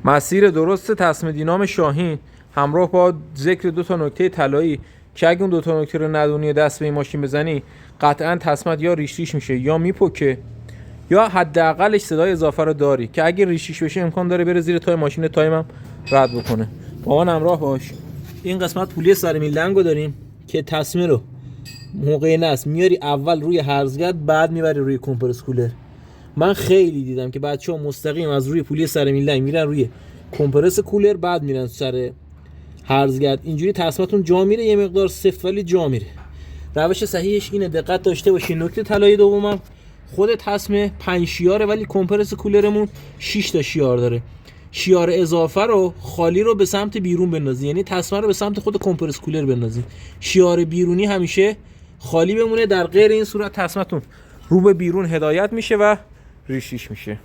مسیر درست تصمیم دینام شاهین همراه با ذکر 2 تا نکته طلایی که اگه اون 2 تا نکته رو ندونی دست به این ماشین بزنی قطعا تصمیم یا ریش میشه یا میپکه یا حداقلش صدای اضافه رو داری که اگه ریشیش بشه امکان داره بره زیر تای ماشین تایمم رد بکنه. با من همراه باش. این قسمت پولی سر میلنگو داریم که تصمیم رو موقع نصب میاری اول روی هرزگرد بعد میبری روی کمپرس کولر. من خیلی دیدم که بچه‌ها مستقیم از روی پولی سر میلنگ میرن روی کمپرس کولر بعد میرن سر هرزگرد. اینجوری تصمیمتون جا میره، یه مقدار سفت ولی جا میره. روش صحیحش اینه، دقت داشته باشین. نکته طلایی دومم خود تصمیم 5 شیاره ولی کمپرس کولرمون 6 تا شیار داره. شیار اضافه رو خالی رو به سمت بیرون بندازی، یعنی تصمیم رو به سمت خود کمپرس کولر بندازی. شیار بیرونی همیشه خالی بمونه، در غیر این صورت تصمیمتون رو به بیرون هدایت میشه و ریشیش میشه.